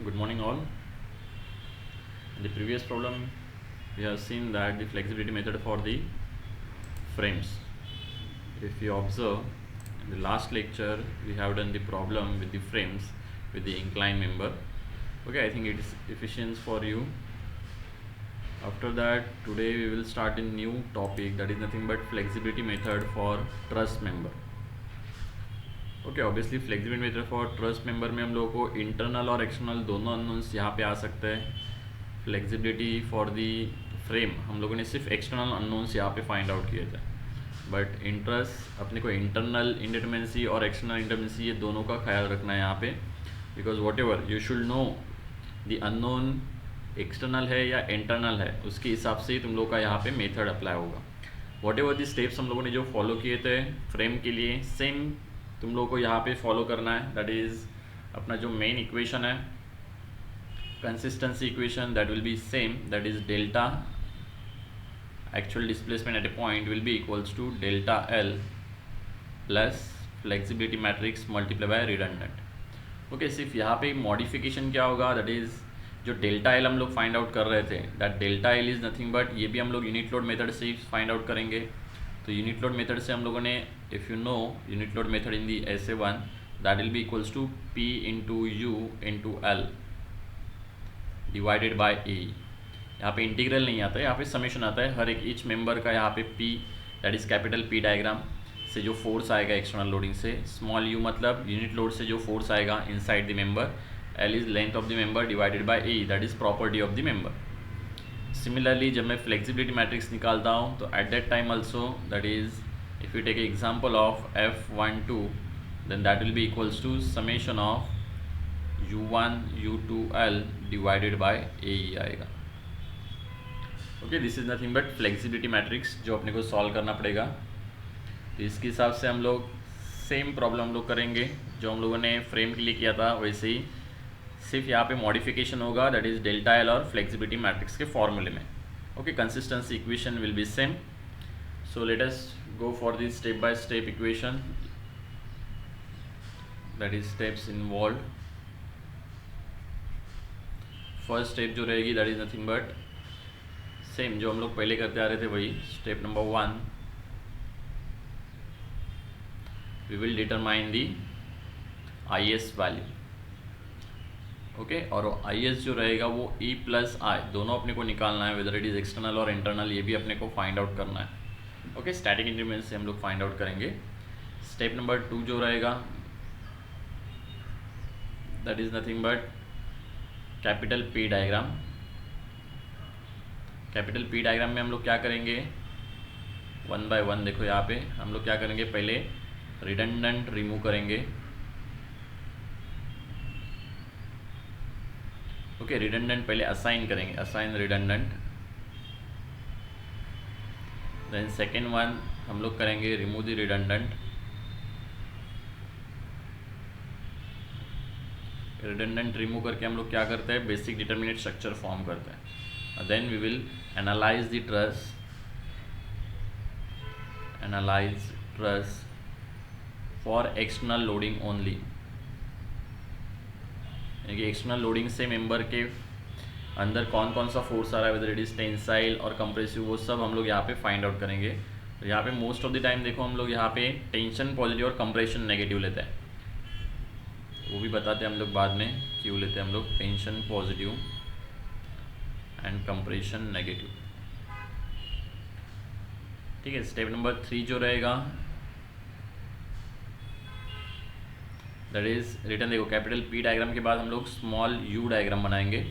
Good morning all. In the previous problem we have seen that the flexibility method for the frames. If you observe in the last lecture we have done the problem with the frames with the inclined member. Okay, I think it is efficient for you. After that today we will start a new topic, that is nothing but flexibility method for truss member. Okay obviously flexibility method for trust member में हम लोगों को internal और external दोनों unknowns यहाँ पे आ सकते हैं. फ्लेक्सिबिलिटी फॉर दी फ्रेम हम लोगों ने सिर्फ एक्सटर्नल अननोन्स यहाँ पे फाइंड आउट किए थे, बट इंटरेस्ट अपने को इंटरनल इंडिटरमिनेंसी और एक्सटर्नल इंडिटरमिनेंसी ये दोनों का ख्याल रखना है यहाँ पे, because what ever you should know the unknown external है या इंटरनल है, उसके हिसाब से ही तुम लोग का यहाँ पे मेथड अप्लाई होगा. वॉट एवर दी स्टेप्स हम लोगों ने जो फॉलो किए थे फ्रेम के लिए, सेम तुम लोगों को यहाँ पे फॉलो करना है. दैट इज़ अपना जो मेन इक्वेशन है consistency equation, that will be same, that is delta actual displacement at A point will be equals to delta L plus flexibility matrix multiply by redundant. Okay, सिर्फ यहाँ पे modification क्या होगा, that is जो delta L हम लोग find out कर रहे थे, that delta L is nothing but ये भी हम लोग यूनिट लोड मेथड से ही फाइंड आउट करेंगे. तो यूनिट लोड मेथड से हम लोगों ने, if you know unit load method in the SA1, that will be equals to P into U into L divided by A. यहाँ पे इंटीग्रल नहीं आता है, यहाँ पे समेशन आता है हर एक ईच मेंबर का. यहाँ पे P that is capital P diagram से जो फोर्स आएगा एक्सटर्नल लोडिंग से, स्मॉल u मतलब यूनिट लोड से जो फोर्स आएगा inside the member, L is length of the member divided by A, that is property of the member. Similarly जब मैं फ्लेक्सिबिलिटी मैट्रिक्स निकालता हूँ तो at that time also, that is if you take example of F12 then that will be equals to summation of U1 U2L divided by A ही आएगा. Okay, this is nothing but flexibility matrix जो अपने को solve करना पड़ेगा. तो इसके हिसाब से हम लोग सेम प्रॉब्लम हम लोग करेंगे जो हम लोगों ने फ्रेम के लिए किया था, वैसे ही सिर्फ यहाँ पे मॉडिफिकेशन होगा, दैट इज़ डेल्टा एल और फ्लेक्सिबिलिटी मैट्रिक्स के फॉर्मूले में. Okay, consistency equation will be same. So let us go for the step by step equation, that is steps involve. First step जो रहेगी that is nothing but same जो हम लोग पहले करते आ रहे थे वही. Step number 1 we will determine the IS value. Okay, और IS जो रहेगा वो E प्लस I दोनों अपने को निकालना है, वेदर इट इज़ एक्सटर्नल और इंटरनल, ये भी अपने को फाइंड आउट करना है. ओके, स्टैटिक इंडिपेंडेंस से हम लोग फाइंड आउट करेंगे. स्टेप नंबर 2 जो रहेगा that is nothing but capital P diagram. Capital P diagram में हम लोग क्या करेंगे, वन बाय वन. देखो यहाँ पे हम लोग क्या करेंगे, पहले रिडंडेंट रिमूव करेंगे. ओके, रिडंडेंट पहले असाइन करेंगे, assign redundant. Then second one हम लोग करेंगे remove the redundant. Redundant remove करके हम लोग क्या करते हैं, बेसिक डिटरमिनेट स्ट्रक्चर फॉर्म करते हैं. Then we will analyse the truss, analyse truss for external loading only. यानी कि एक्सटर्नल लोडिंग से मेंबर के अंदर कौन कौन सा फोर्स आ रहा है, वेदर इट इज़ टेंसाइल और कंप्रेसिव, वो सब हम लोग यहाँ पे फाइंड आउट करेंगे. तो यहाँ पे मोस्ट ऑफ द टाइम देखो हम लोग यहाँ पे टेंशन पॉजिटिव और कंप्रेशन नेगेटिव लेते हैं, वो भी बताते हैं हम लोग बाद में क्यों लेते हैं हम लोग tension positive and compression negative. ठीक है, स्टेप नंबर 3 जो रहेगा दैट इज रिटर्न. देखो कैपिटल P डायग्राम के बाद हम लोग स्मॉल u डायग्राम बनाएंगे.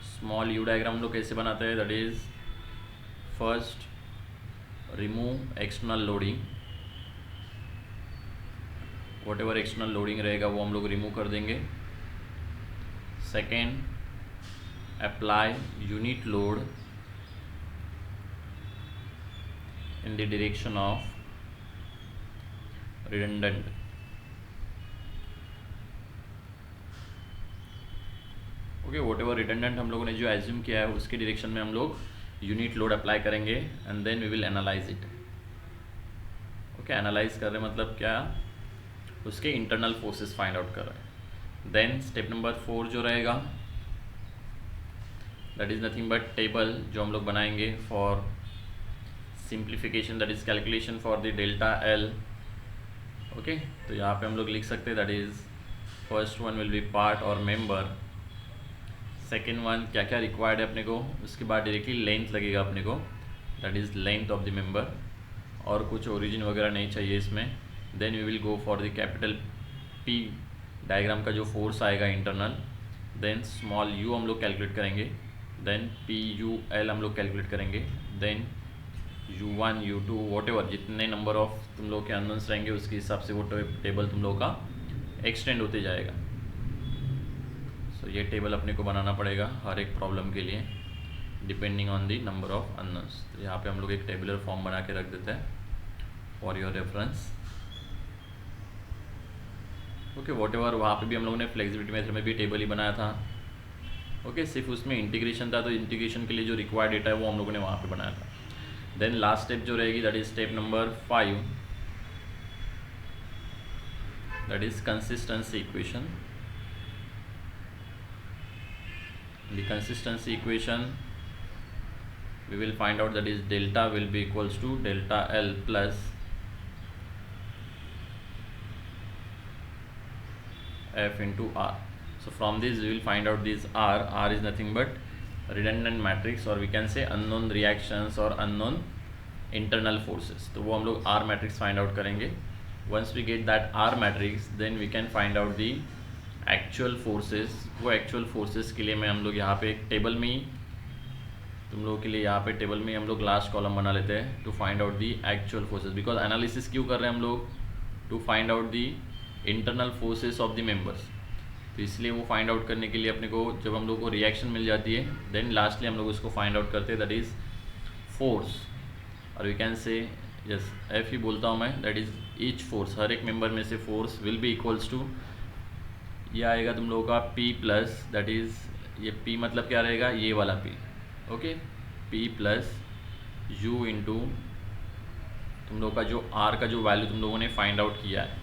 स्मॉल u डायग्राम हम लोग कैसे बनाते हैं, that is first remove external loading. What ever external loading रहेगा वो हम लोग रिमूव कर देंगे. Second, apply unit load in the direction of redundant. Okay, what ever redundant हम लोगों ने जो एज्यूम किया है उसके डायरेक्शन में हम लोग यूनिट लोड अप्लाई करेंगे and then we will analyse it. Okay, analyse कर रहे मतलब क्या, उसके इंटरनल फोर्सेस फाइंड आउट कर रहे हैं. देन स्टेप नंबर 4 जो रहेगा that is nothing but table जो हम लोग बनाएंगे for simplification, that is calculation for the delta L. Okay, तो यहाँ पे हम लोग लिख सकते हैं that is first one will be part और मेंबर, सेकेंड वन क्या क्या रिक्वायर्ड है अपने को, उसके बाद डायरेक्टली लेंथ लगेगा अपने को, that is length of the member, और कुछ ओरिजिन वगैरह नहीं चाहिए इसमें। Then we will go for the capital P diagram का जो फोर्स आएगा इंटरनल, देन स्मॉल यू हम लोग कैलकुलेट करेंगे, देन पी यू एल हम लोग कैलकुलेट करेंगे, then u1 u2 whatever जितने नंबर ऑफ तुम लोग के अननोन्स रहेंगे उसके हिसाब से वो टेबल तुम लोग का एक्सटेंड होते जाएगा। सो ये टेबल अपने को बनाना पड़ेगा हर एक प्रॉब्लम के लिए depending on the number of unknowns. तो यहाँ पे हम लोग एक टेबुलर फॉर्म बना के रख देते हैं for your reference. Okay, what ever वहाँ पर भी हम लोगों ने फ्लेक्सिबिलिटी मेथड में भी टेबल ही बनाया था। ओके, सिर्फ उसमें इंटीग्रेशन था, तो इंटीग्रेशन के लिए जो रिक्वायर्ड डेटा है वो हम लोगों ने वहाँ पे बनाया था। देन लास्ट स्टेप जो रहेगी that is step number 5, that is consistency equation. The consistency equation we will find out that is delta will be equals to delta L plus F into R. So from this we will find out this R is nothing but redundant matrix, or we can say unknown reactions or unknown internal forces. तो वो हम लोग R matrix find out करेंगे. Once we get that R matrix, then we can find out the actual forces. वो actual forces के लिए मैं हम लोग यहाँ पे एक टेबल में ही तुम लोगों के लिए यहाँ पे टेबल में हम लोग लास्ट कॉलम बना लेते हैं to find out the actual forces, because analysis क्यों कर रहे हैं हम लोग, to find out the internal forces of the members. तो इसलिए वो फाइंड आउट करने के लिए अपने को जब हम लोग को रिएक्शन मिल जाती है देन लास्टली हम लोग उसको फाइंड आउट करते हैं दैट इज़ फोर्स, और we can say yes F ही बोलता हूँ मैं, दैट इज़ ईच फोर्स, हर एक मेंबर में से force will be equals to, ये आएगा तुम लोगों का P प्लस, दैट इज़ ये P मतलब क्या रहेगा, ये वाला P, okay, P plus U इंटू तुम लोगों का जो R का जो वैल्यू तुम लोगों ने फाइंड आउट किया है,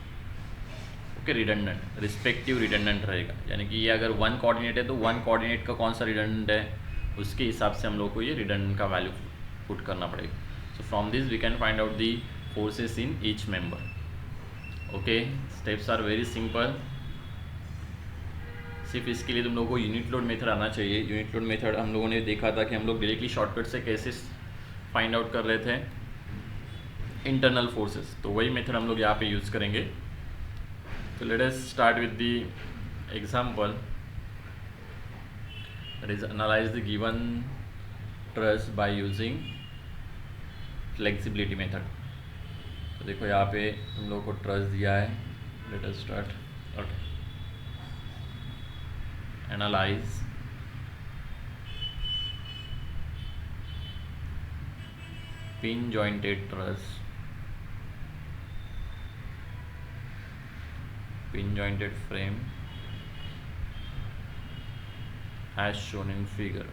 ओके, रिडंडेंट रिस्पेक्टिव रिडंडेंट रहेगा, यानी कि ये अगर 1 कोऑर्डिनेट है तो 1 कोऑर्डिनेट का कौन सा रिडंडेंट है उसके हिसाब से हम लोग को ये रिडंडेंट का वैल्यू पुट करना पड़ेगा। So from this we can find out the forces in each member. Okay, steps are very simple. सिर्फ इसके लिए तुम लोगों को यूनिट लोड मेथड आना चाहिए। यूनिट लोड मेथड हम लोगों ने देखा था कि हम लोग डायरेक्टली शॉर्टकट से कैसे फाइंड आउट कर रहे थे इंटरनल फोर्सेस, तो वही मेथड हम लोग यहाँ पे यूज़ करेंगे। तो let us start with the example, that is analyse the given truss by using flexibility method. तो देखो यहाँ पे तुम लोगों को ट्रस दिया है, late us start. Okay, analyze pin jointed truss, pin jointed frame as shown in figure।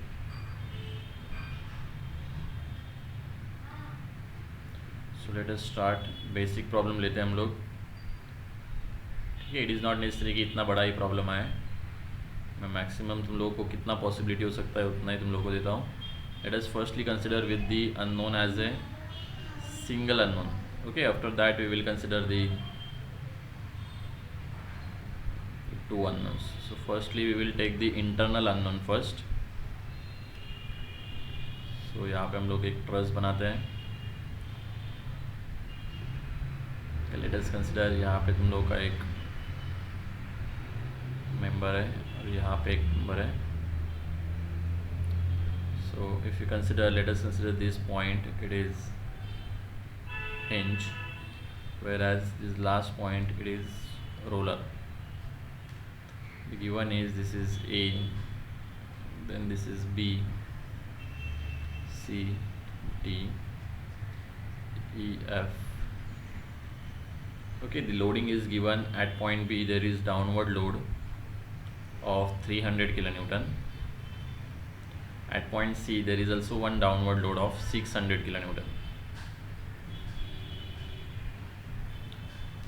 so let us start। Basic problem लेते हैं हम लोग, ठीक है। इट इज़ नॉट नेसेसरी कि इतना बड़ा ही प्रॉब्लम आए, मैं मैक्सिमम तुम लोगों को कितना पॉसिबिलिटी हो सकता है उतना ही तुम लोगों को देता हूँ। Let us firstly consider with the unknown as a single unknown, okay. After that we will consider the 2 unknowns। So firstly we will take the internal unknown first. So यहाँ पे हम लोग एक ट्रस बनाते हैं। लेट अस कंसिडर यहाँ पे तुम लोग का एक मेंबर है और यहाँ पे एक मेंबर है। सो if you consider, late us consider this point, it is hinge, whereas this last point it is roller। The given is this is A, then this is B, C, D, E, F। okay, the loading is given at point B, there is downward load of 300 kilonewton। at point C there is also one downward load of 600 kilonewton।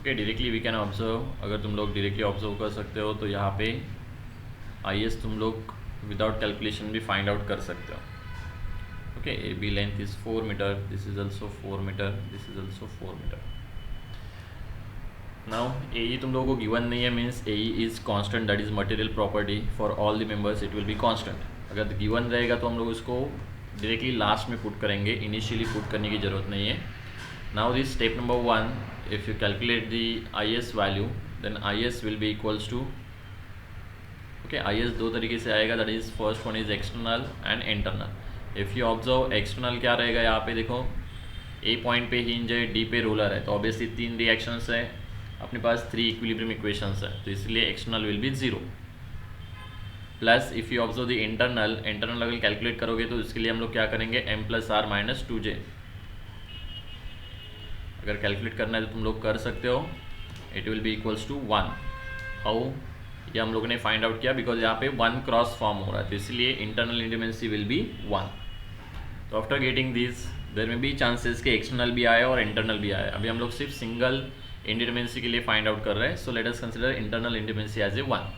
okay, okay, directly we can observe, अगर तुम लोग directly observe कर सकते हो तो यहाँ पे IS तुम लोग विदाउट कैलकुलेशन भी फाइंड आउट कर सकते हो। Okay, AB length is 4 metre, this is also 4 metre, this is also 4 metre. Now AE तुम लोगों को गिवन नहीं है, means AE is constant, that is material property for all the members, it will be constant. अगर given रहेगा तो हम लोग उसको डायरेक्टली लास्ट में पुट करेंगे, इनिशियली पुट करने की ज़रूरत नहीं है। Now this step number 1, if you calculate the IS value, then IS will be equals to, okay, IS दो तरीके से आएगा, that is first one is external and internal. if you observe external क्या रहेगा, यहाँ पे देखो A पॉइंट पे हिंज है, D पे रोलर है, तो ऑब्वियसली 3 रिएक्शंस है, अपने पास 3 इक्विलिब्रियम इक्वेशंस है, तो इसलिए external will be 0। Plus if you observe the internal अगर कैलकुलेट करोगे तो इसके लिए हम लोग क्या करेंगे, m+r - 2j। अगर कैलकुलेट करना है तो तुम लोग कर सकते हो, it will be equals to 1। How, ये हम लोगों ने फाइंड आउट किया बिकॉज यहाँ पे 1 क्रॉस फॉर्म हो रहा है, तो इसलिए इंटरनल इंडिपेंडेंसी विल बी 1। तो आफ्टर गेटिंग दिस देयर में बी चांसेस कि एक्सटर्नल भी आए और इंटरनल भी आए। अभी हम लोग सिर्फ सिंगल इंडिपेंडेंसी के लिए फाइंड आउट कर रहे हैं, so let us consider internal independency as a 1।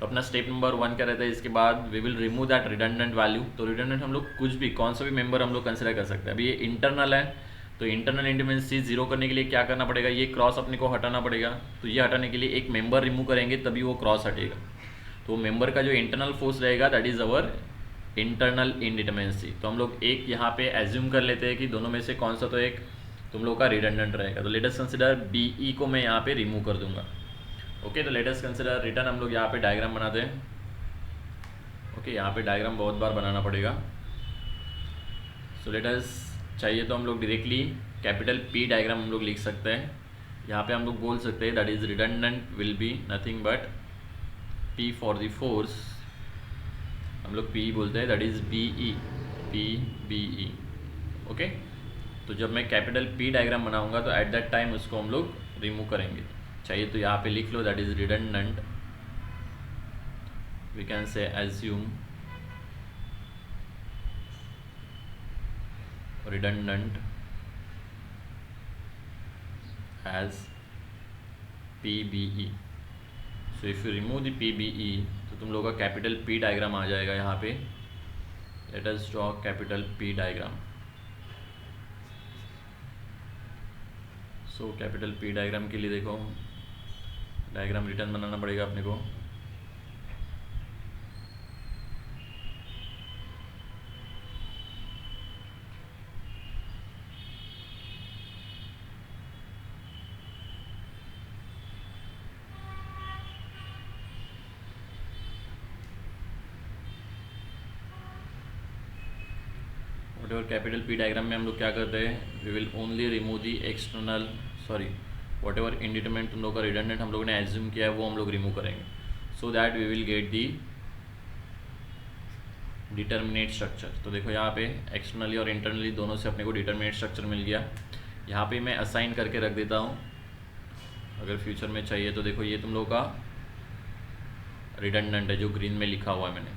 तो अपना स्टेप नंबर 1 क्या रहता है, इसके बाद we will remove that redundant value. तो रिडंडेंट हम लोग कुछ भी, कौन सा भी मेंबर हम लोग कंसिडर कर सकते हैं। अभी ये इंटरनल है, तो इंटरनल इंडिपेंडेंसी 0 करने के लिए क्या करना पड़ेगा, ये क्रॉस अपने को हटाना पड़ेगा। तो ये हटाने के लिए एक मेंबर रिमूव करेंगे तभी वो क्रॉस हटेगा। तो मेंबर का जो इंटरनल फोर्स रहेगा that is our internal independency. तो हम लोग एक यहाँ पे एज्यूम कर लेते हैं कि दोनों में से कौन सा तो एक तुम लोग का रिडंडेंट रहेगा। तो लेट अस कंसिडर BE को मैं यहाँ पे रिमूव कर दूंगा। ओके, तो लेट अस कंसिडर रिटर्न, हम लोग यहाँ पे डायग्राम बनाते हैं। ओके, यहाँ पे डायग्राम बहुत बार बनाना पड़ेगा। सो लेट अस, चाहिए तो हम लोग डायरेक्टली कैपिटल P डायग्राम हम लोग लिख सकते हैं। यहाँ पे हम लोग बोल सकते हैं that is redundant will be nothing but P for the force, हम लोग P बोलते हैं, दैट इज BE। ओके, तो जब मैं कैपिटल P डायग्राम बनाऊंगा तो एट दैट टाइम उसको हम लोग रिमूव करेंगे। चाहिए तो यहाँ पे लिख लो that is redundant, we can say assume redundant as PBE। so if you remove the PBE तो तुम लोगों का कैपिटल P डायग्राम आ जाएगा यहाँ पे। let us draw capital P diagram. so capital P diagram के लिए देखो, डायग्राम रिटर्न बनाना पड़ेगा अपने को। वॉट कैपिटल P डायग्राम में हम लोग क्या करते हैं, we will only remove the external, sorry whatever independent तुम लोग का रिडंडेंट हम लोगों ने एज्यूम किया है वो हम लोग रिमूव करेंगे, so that we will get the determinate structure. तो देखो यहाँ पे एक्सटर्नली और इंटरनली दोनों से अपने को डिटर्मिनेट स्ट्रक्चर मिल गया। यहाँ पे मैं असाइन करके रख देता हूँ, अगर फ्यूचर में चाहिए तो। देखो ये तुम लोग का रिडंडेंट है जो ग्रीन में लिखा हुआ है मैंने।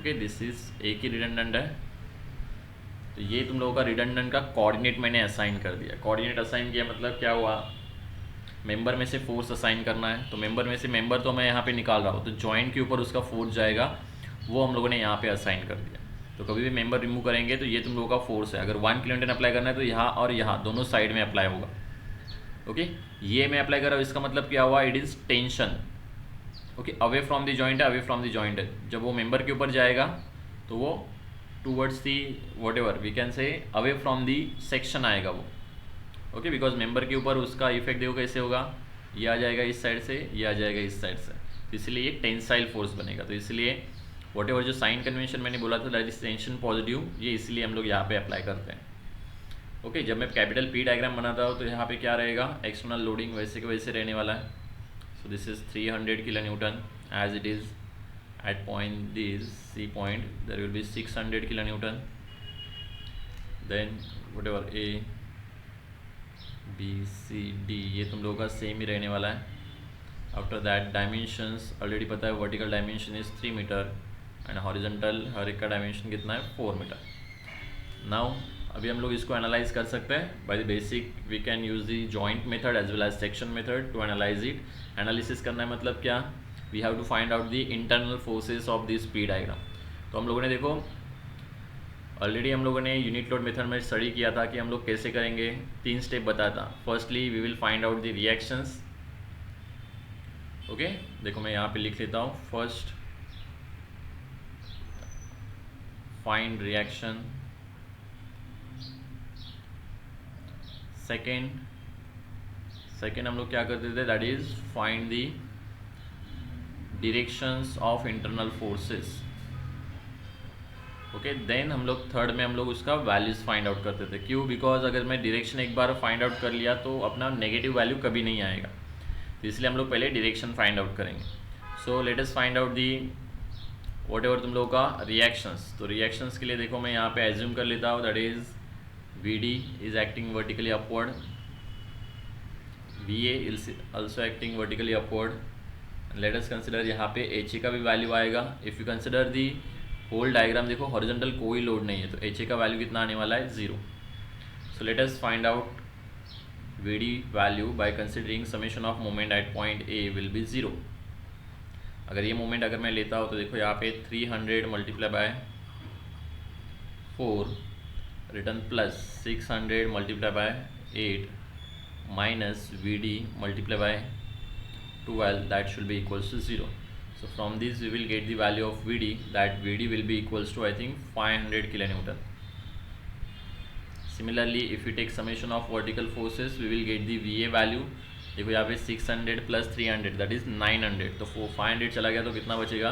ओके, दिस इज एक ही रिडंडेंट है, तो ये तुम लोगों का रिडंडेंट का कोऑर्डिनेट मैंने असाइन कर दिया। कोऑर्डिनेट असाइन किया मतलब क्या हुआ, मेंबर में से फोर्स असाइन करना है, तो मेंबर में से मेंबर तो मैं यहाँ पे निकाल रहा हूँ, तो जॉइंट के ऊपर उसका फोर्स जाएगा, वो हम लोगों ने यहाँ पे असाइन कर दिया। तो कभी भी मेंबर रिमूव करेंगे तो ये तुम लोगों का फोर्स है, अगर 1 किलोन्यूटन अप्लाई करना है तो यहाँ और यहाँ दोनों साइड में अप्लाई होगा। ओके, ये मैं अप्लाई कर रहा हूँ, इसका मतलब क्या हुआ, it is tension. Okay, away from the joint है, अवे फ्रॉम द जॉइंट है, जब वो मेंबर के ऊपर जाएगा तो वो towards the whatever we can say away from the section आएगा वो। ओके, बिकॉज मेंबर के ऊपर उसका इफेक्ट देखो कैसे होगा, ये आ जाएगा इस साइड से, ये आ जाएगा इस साइड से, तो इसलिए ये टेंसाइल फोर्स बनेगा। तो इसलिए वॉट एवर जो साइन कन्वेंशन मैंने बोला था दैट इज टेंशन पॉजिटिव, ये इसलिए हम लोग यहाँ पे अप्लाई करते हैं। ओके, जब मैं कैपिटल P डायग्राम बनाता हूँ तो यहाँ पे क्या रहेगा, एक्सटर्नल लोडिंग वैसे के वैसे रहने वाला है। So this is 300 kilonewton as it is at point this C point there will be 600 kilonewton, then whatever A B C D ये तुम लोगों का सेम ही रहने वाला है। आफ्टर दैट डायमेंशंस ऑलरेडी पता है, vertical dimension is 3 metre and horizontal हर एक का डायमेंशन कितना है 4 मीटर। नाउ अभी हम लोग इसको एनालाइज कर सकते हैं by the basic we can use the joint method as well as section method to analyse it. Analysis करना है मतलब क्या, we have to find out the internal forces of this P diagram. तो हम लोगों ने देखो ऑलरेडी हम लोगों ने यूनिट लोड मेथड में स्टडी किया था कि हम लोग कैसे करेंगे, 3 स्टेप बताया था। Firstly we will find out the reactions. Okay देखो मैं यहाँ पे लिख लेता हूँ, फर्स्ट फाइंड रिएक्शन, सेकेंड हम लोग क्या करते थे, that is find the directions of internal forces. Okay then हम लोग थर्ड में हम लोग उसका वैल्यूज फाइंड आउट करते थे। क्यों, बिकॉज अगर मैं डायरेक्शन एक बार फाइंड आउट कर लिया तो अपना नेगेटिव वैल्यू कभी नहीं आएगा, तो इसलिए हम लोग पहले डायरेक्शन फाइंड आउट करेंगे। सो let us find out the what ever तुम लोगों का रिएक्शंस। तो रिएक्शंस के लिए देखो मैं यहाँ पे एज्यूम कर लेता हूँ that is VD is acting vertically upward, VA is also acting vertically upward. Let us consider यहाँ पे HA का भी वैल्यू आएगा। If you consider the whole diagram, देखो हॉरिजॉन्टल कोई लोड नहीं है तो HA का वैल्यू कितना आने वाला है, 0। सो let us find out VD value by considering summation of moment at point A will be 0। अगर ये मोमेंट अगर मैं लेता हूँ तो देखो यहाँ पे 300 multiply by 4 return plus 600 multiply by 8 minus VD multiply by 12, that should be equals to 0. So from this we will get the value of VD, that VD will be equals to I think 500 kilonewton. Similarly if we take summation of vertical forces we will get the VA value। देखो यहाँ पे 600 plus 300 that is 900, तो 500 चला गया तो कितना बचेगा,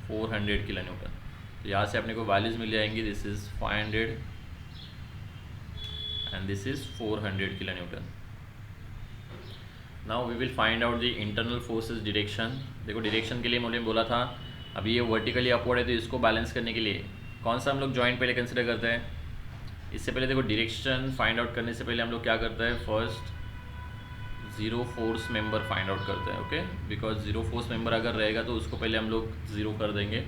400 kilonewton. तो यहाँ से अपने को वैल्यूज मिल जाएंगी, this is 500 and this is 400 kilonewton. Now we will find out the internal forces direction. देखो डायरेक्शन के लिए मैंने बोला था अभी ये वर्टिकली अपवर्ड है तो इसको बैलेंस करने के लिए कौन सा हम लोग जॉइंट पहले कंसिडर करते हैं। इससे पहले देखो डायरेक्शन फाइंड आउट करने से पहले हम लोग क्या करते हैं, first zero force member find out करते हैं। Okay because zero force member अगर रहेगा तो उसको पहले हम लोग ज़ीरो कर देंगे।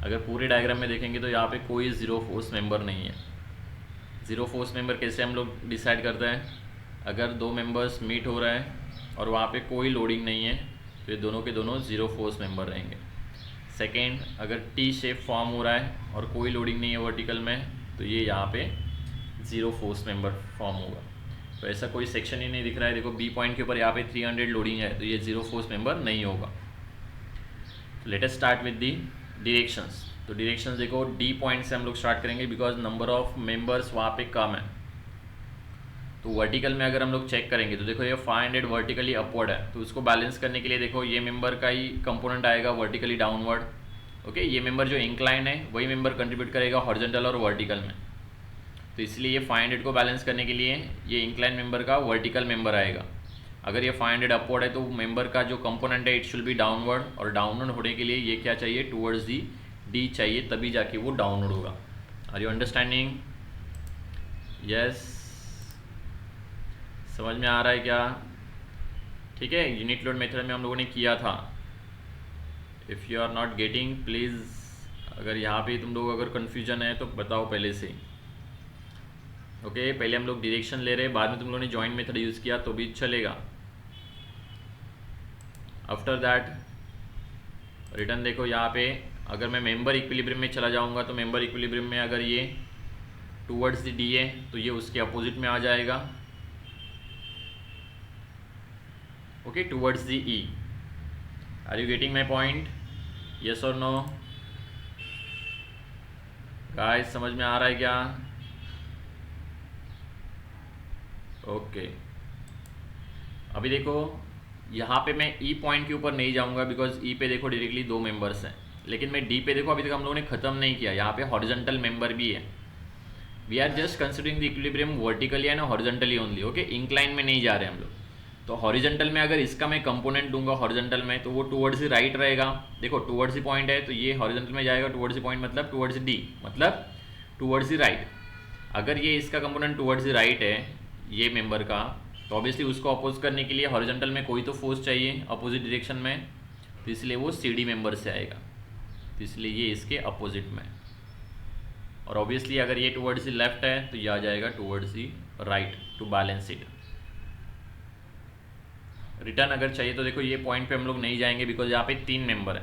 अगर पूरे डायग्राम में देखेंगे तो यहाँ पे कोई ज़ीरो फोर्स मेंबर नहीं है। ज़ीरो फोर्स मेंबर कैसे हम लोग डिसाइड करते हैं, अगर दो मेंबर्स मीट हो रहे हैं और वहाँ पे कोई लोडिंग नहीं है तो ये दोनों के दोनों ज़ीरो फोर्स मेंबर रहेंगे। सेकेंड, अगर टी शेप फॉर्म हो रहा है और कोई लोडिंग नहीं है वर्टिकल में तो ये यहाँ पे ज़ीरो फोर्स मेंबर फॉर्म होगा। तो ऐसा कोई सेक्शन ही नहीं दिख रहा है, देखो बी पॉइंट के ऊपर यहाँ पे 300 लोडिंग है तो ये ज़ीरो फोर्स मेंबर नहीं होगा। तो let us start with the directions. तो डायरेक्शंस देखो डी पॉइंट से हम लोग स्टार्ट करेंगे बिकॉज नंबर ऑफ मेंबर्स वहाँ पे कम है। तो वर्टिकल में अगर हम लोग चेक करेंगे तो देखो ये 500 वर्टिकली अपवर्ड है, तो उसको बैलेंस करने के लिए देखो ये मेंबर का ही कंपोनेंट आएगा वर्टिकली डाउनवर्ड। ओके ये मेंबर जो इंक्लाइन है वही मेंबर कंट्रीब्यूट करेगा हॉरिजॉन्टल और वर्टिकल में। तो इसलिए ये 500 को बैलेंस करने के लिए ये इंक्लाइन मेंबर का वर्टिकल मेंबर आएगा। अगर ये 500 अपवर्ड है तो मेंबर का जो कंपोनेंट है इट शुड बी डाउनवर्ड, और डाउनवर्ड होने के लिए ये क्या चाहिए, टुवर्ड्स दी डी चाहिए, तभी जाके वो डाउनवर्ड होगा। Are you understanding? यस, समझ में आ रहा है क्या? ठीक है, यूनिट लोड मेथड में हम लोगों ने किया था। If you are not getting please, अगर यहाँ पे तुम लोग अगर कन्फ्यूजन है तो बताओ पहले से। ओके पहले हम लोग डायरेक्शन ले रहे हैं, बाद में तुम लोगों ने जॉइंट मेथड यूज़ किया तो भी चलेगा। आफ्टर दैट रिटर्न देखो यहाँ पे अगर मैं मेंबर इक्विलिब्रियम में चला जाऊँगा तो मेंबर इक्विलिब्रियम में अगर ये टूवर्ड्स द डी है तो ये उसके अपोजिट में आ जाएगा। Okay towards the E. Are you getting my point? Yes और नो गाइस, समझ में आ रहा है क्या? ओके अभी देखो यहाँ पे मैं ई पॉइंट के ऊपर नहीं जाऊँगा बिकॉज ई पे देखो डायरेक्टली दो मेंबर्स हैं, लेकिन मैं डी पे देखो अभी तक हम लोगों ने ख़त्म नहीं किया, यहाँ पे हॉरिजॉन्टल मेंबर भी है। We are just considering the equilibrium vertically and horizontally only. Okay incline में नहीं जा रहे हम लोग। तो हॉरिजॉन्टल में अगर इसका मैं कंपोनेंट दूंगा हॉरिजॉन्टल में तो वो टुवर्ड्स द राइट रहेगा। देखो टुवर्ड्स द पॉइंट है तो ये हॉरिजॉन्टल में जाएगा, टुवर्ड्स द पॉइंट मतलब टुवर्ड्स डी मतलब टुवर्ड्स द राइट। अगर ये इसका कंपोनेंट टुवर्ड्स द राइट है ये मेंबर का, तो ऑब्वियसली उसको अपोज करने के लिए हॉरिजॉन्टल में कोई तो फोर्स चाहिए अपोजिट डायरेक्शन में, तो इसलिए वो सी डी मेंबर से आएगा, तो इसलिए ये इसके अपोजिट में। और ऑब्वियसली अगर ये टुवर्ड्स द लेफ्ट है तो ये आ जाएगा towards the right to balance it. Return अगर चाहिए तो देखो ये पॉइंट पे हम लोग नहीं जाएंगे बिकॉज यहाँ पे 3 मेंबर है,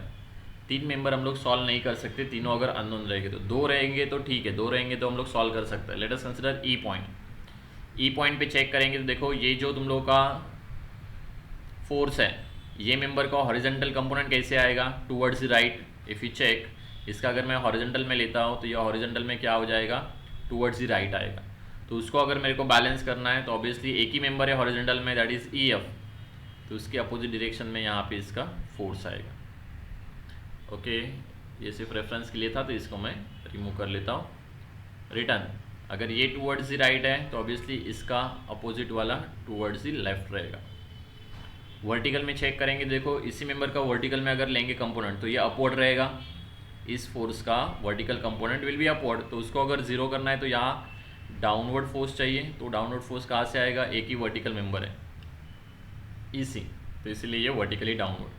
3 मेंबर हम लोग सॉल्व नहीं कर सकते, तीनों अगर अननोन रहेंगे तो 2 रहेंगे तो ठीक है, 2 रहेंगे तो हम लोग सॉल्व कर सकते हैं। लेट अस कंसीडर ई पॉइंट। ई पॉइंट पे चेक करेंगे तो देखो ये जो तुम लोग का फोर्स है, ये मेंबर का हॉरिजॉन्टल कंपोनेंट कैसे आएगा towards the right. If you check इसका अगर मैं हॉरिजॉन्टल में लेता हूँ तो ये हॉरिजॉन्टल में क्या हो जाएगा टुवर्ड्स द राइट आएगा। तो उसको अगर मेरे को बैलेंस करना है तो ऑब्वियसली एक ही मेंबर है हॉरिजॉन्टल में, दैट इज़ ई एफ, तो उसके अपोजिट डायरेक्शन में यहाँ पे इसका फोर्स आएगा। ओके, ये सिर्फ रेफरेंस के लिए था तो इसको मैं रिमूव कर लेता हूँ। रिटर्न अगर ये टुवर्ड्स द राइट है तो ऑब्वियसली इसका अपोजिट वाला टुवर्ड्स द लेफ्ट रहेगा। वर्टिकल में चेक करेंगे, देखो इसी मेंबर का वर्टिकल में अगर लेंगे कंपोनेंट तो ये अपवर्ड रहेगा, इस फोर्स का vertical component will be upward. तो उसको अगर जीरो करना है तो यहाँ डाउनवर्ड फोर्स चाहिए, तो डाउनवर्ड फोर्स कहाँ से आएगा, एक ही वर्टिकल मेंबर है इसी, तो इसीलिए ये वर्टिकली डाउनवर्ड।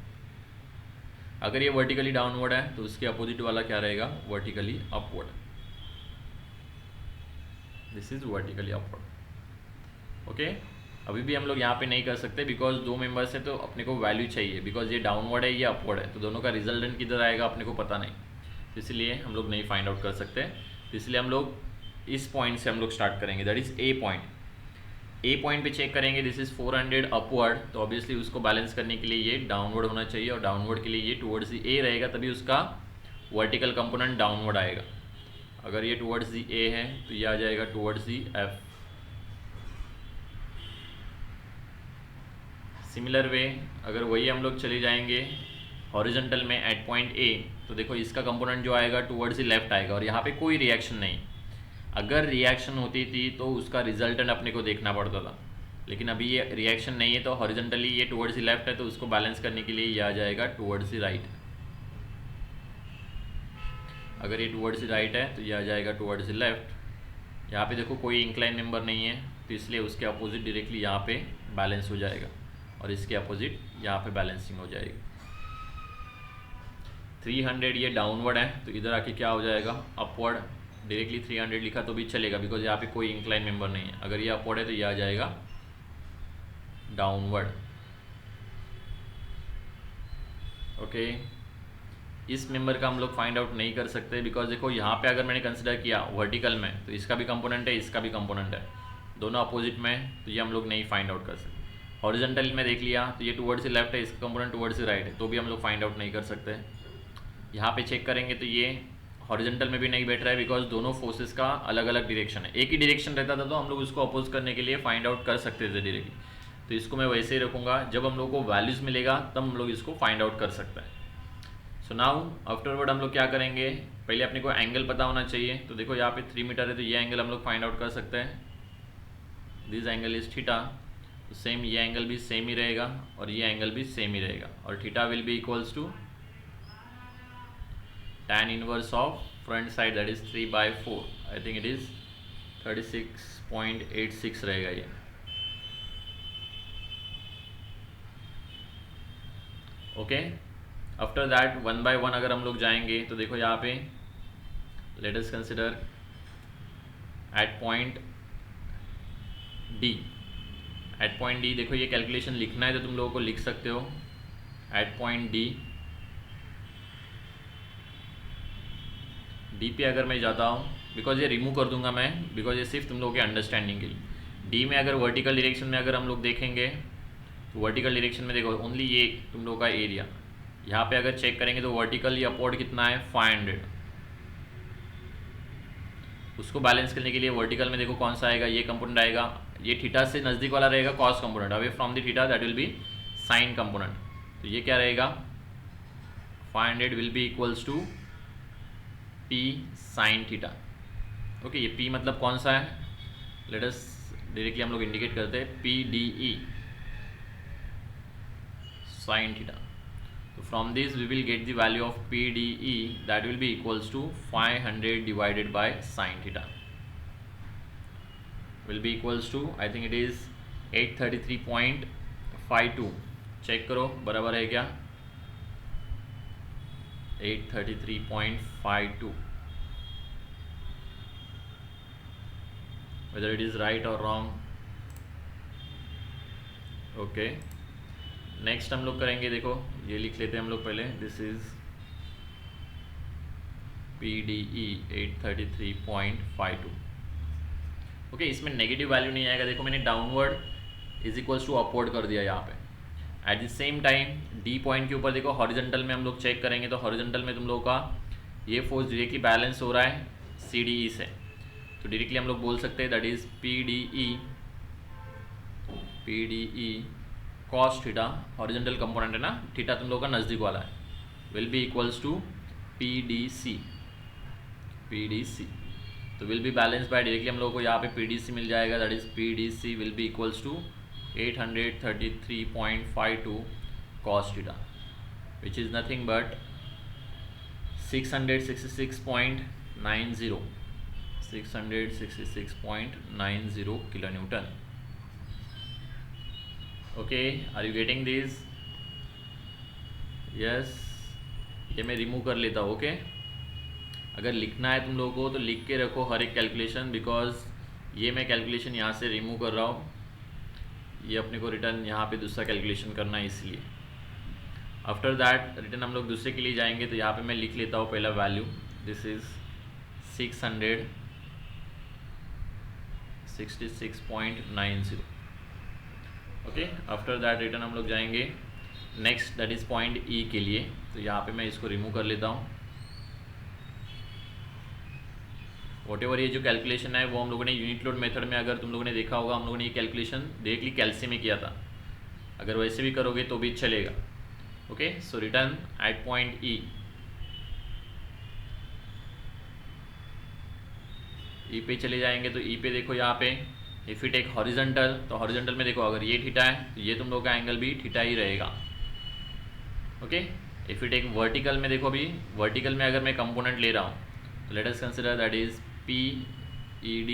अगर ये वर्टिकली डाउनवर्ड है तो उसके अपोजिट वाला क्या रहेगा vertically upward, this is vertically upward. Okay, अभी भी हम लोग यहाँ पे नहीं कर सकते बिकॉज 2 मेंबर्स है तो अपने को वैल्यू चाहिए, बिकॉज ये डाउनवर्ड है ये अपवर्ड है, तो दोनों का रिजल्टेंट किधर आएगा अपने को पता नहीं, तो इसलिए हम लोग नहीं फाइंड आउट कर सकते। तो इसलिए हम लोग इस पॉइंट से हम लोग स्टार्ट करेंगे, that is a point. A point पे चेक करेंगे, दिस इज 400 अपवर्ड, तो ऑब्वियसली उसको बैलेंस करने के लिए ये डाउनवर्ड होना चाहिए, और डाउनवर्ड के लिए ये टुवर्ड्स दी ए रहेगा, तभी उसका वर्टिकल कंपोनेंट डाउनवर्ड आएगा। अगर ये टुवर्ड्स दी ए है तो ये आ जाएगा towards the F. Similar way अगर वही हम लोग चले जाएंगे हॉरिजॉन्टल में एट पॉइंट ए, तो देखो इसका कंपोनेंट जो आएगा टुवर्ड्स दी लेफ्ट आएगा, और यहाँ पे कोई रिएक्शन नहीं। अगर रिएक्शन होती थी तो उसका रिजल्टेंट अपने को देखना पड़ता था, लेकिन अभी ये रिएक्शन नहीं है तो हॉरिजॉन्टली ये टुवर्ड्स दी लेफ्ट है, तो उसको बैलेंस करने के लिए ये आ जाएगा टुवर्ड्स दी राइट। अगर ये टुवर्ड्स दी राइट है तो ये आ जाएगा टुवर्ड्स दी लेफ्ट। यहाँ पे देखो कोई इंक्लाइन मेंबर नहीं है तो इसलिए उसके अपोजिट डायरेक्टली यहाँ पे बैलेंस हो जाएगा, और इसके अपोजिट यहाँ पे बैलेंसिंग हो जाएगी। 300 ये डाउनवर्ड है तो इधर आके क्या हो जाएगा अपवर्ड। डायरेक्टली 300 लिखा तो भी चलेगा बिकॉज यहाँ पे कोई इंक्लाइन मेंबर नहीं है। अगर ये अपवर्ड है तो ये आ जाएगा डाउनवर्ड। ओके, इस मेंबर का हम लोग फाइंड आउट नहीं कर सकते बिकॉज देखो यहाँ पे अगर मैंने कंसिडर किया वर्टिकल में तो इसका भी कंपोनेंट है इसका भी कंपोनेंट है, दोनों अपोजिट में, तो ये हम लोग नहीं फाइंड आउट कर सकते। हॉरिजॉन्टल में देख लिया तो ये टुवर्ड्स द लेफ्ट है, इसका कंपोनेंट टुवर्ड्स द राइट है, तो भी हम लोग फाइंड आउट नहीं कर सकते। यहाँ पे चेक करेंगे तो ये हॉरिजॉन्टल में भी नहीं बैठ रहा है बिकॉज दोनों फोर्सेस का अलग अलग डायरेक्शन है। एक ही डायरेक्शन रहता था तो हम लोग उसको अपोज करने के लिए फाइंड आउट कर सकते थे डायरेक्टली, तो इसको मैं वैसे ही रखूँगा। जब हम लोग को वैल्यूज़ मिलेगा तब हम लोग इसको फाइंड आउट कर सकते हैं। सो नाउ आफ्टरवर्ड हम लोग क्या करेंगे, पहले अपने को एंगल पता होना चाहिए। तो देखो यहाँ पे 3 मीटर है तो ये एंगल हम लोग फाइंड आउट कर सकते हैं, दिस एंगल इज थीटा। तो सेम ये एंगल भी सेम ही रहेगा और ये एंगल भी सेम ही रहेगा, और theta will be equals to tan inverse of front side that is 3/4, I think it is 36.86 रहेगा ये। ओके, आफ्टर दैट 1 by 1 अगर हम लोग जाएंगे तो देखो यहाँ पे let us consider at point D. At point D देखो ये कैलकुलेशन लिखना है तो तुम लोगों को लिख सकते हो। एट पॉइंट डी पे अगर मैं जाता हूँ, बिकॉज ये रिमूव कर दूंगा मैं, बिकॉज ये सिर्फ तुम लोगों के अंडरस्टैंडिंग के लिए। डी में अगर वर्टिकल डायरेक्शन में अगर हम लोग देखेंगे तो वर्टिकल डायरेक्शन में देखो ओनली ये तुम लोगों का एरिया। यहाँ पे अगर चेक करेंगे तो वर्टिकल या अपवर्ड कितना है 500, उसको बैलेंस करने के लिए वर्टिकल में देखो कौन सा आएगा, ये कंपोनेंट आएगा, ये थीटा से नज़दीक वाला रहेगा cos component, away from the theta that will be sine component. तो ये क्या रहेगा 500 will be equals to P sine theta. Okay, ये पी मतलब कौन सा है, लेट अस डायरेक्टली हम लोग इंडिकेट करते हैं P D E sine theta. तो from this we will get the value of P D E that will be equals to 500 divided by sine theta will be equals to I think it is 833.52। Check करो बराबर है क्या 833.52। whether it is right or wrong. Okay next हम लोग करेंगे, देखो ये लिख लेते हैं हम लोग पहले, दिस इज PDE 833.52. ओके इसमें नेगेटिव वैल्यू नहीं आएगा, देखो मैंने downward is equals to upward कर दिया यहाँ पे। At the same time D point के ऊपर देखो हॉरिजॉन्टल में हम लोग चेक करेंगे, तो हॉरिजॉन्टल में तुम लोगों का ये फोर्स डायरेक्टली बैलेंस हो रहा है CDE से, तो डायरेक्टली हम लोग बोल सकते हैं that is PDE cos theta, horizontal component है ना, थीटा तुम लोगों का नज़दीक वाला है, will be equals to PDC। तो will be balance by, directly हम लोगों को यहाँ पे PDC मिल जाएगा, that is PDC will be equals to 833.52 cos theta, which is nothing but 666.90 kilonewton. Okay, are you getting this? Yes, ये मैं रिमूव कर लेता हूँ। ओके अगर लिखना है तुम लोगों को तो लिख के रखो हर एक कैलकुलेशन, बिकॉज ये मैं कैलकुलेशन यहाँ से रिमूव कर रहा हूँ, ये अपने को रिटर्न यहाँ पे दूसरा कैलकुलेशन करना है, इसलिए आफ्टर दैट रिटर्न हम लोग दूसरे के लिए जाएंगे। तो यहाँ पे मैं लिख लेता हूँ पहला value, this is 666.90। Okay after that return हम लोग जाएंगे next, that is point E के लिए। तो यहाँ पे मैं इसको रिमूव कर लेता हूँ। वॉटेवर ये जो कैलकुलेशन है वो हम लोगों ने यूनिट लोड मेथड में, अगर तुम लोगों ने देखा होगा, हम लोगों ने ये कैलकुलेशन डायरेक्टली कैल्सी में किया था, अगर वैसे भी करोगे तो भी चलेगा। Okay so return at point E पे चले जाएंगे। तो E पे देखो यहाँ पे इफ़ इट टेक हॉरिजॉन्टल, तो हॉरिजॉन्टल में देखो अगर ये थीटा है तो ये तुम लोग का एंगल भी थीटा ही रहेगा। Okay if it take vertical में देखो, अभी वर्टिकल में अगर मैं कंपोनेंट ले रहा हूँ तो let us consider that is PED,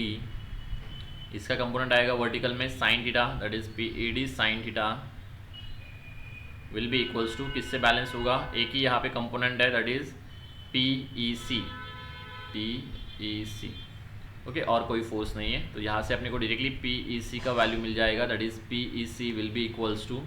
इसका कंपोनेंट आएगा वर्टिकल में sine theta, that is PED sine theta will be equals to, किससे बैलेंस होगा, एक ही यहाँ पे कंपोनेंट है दैट इज PEC। ओके और कोई फोर्स नहीं है, तो यहाँ से अपने को डायरेक्टली PEC का वैल्यू मिल जाएगा, that is PEC will be equals to,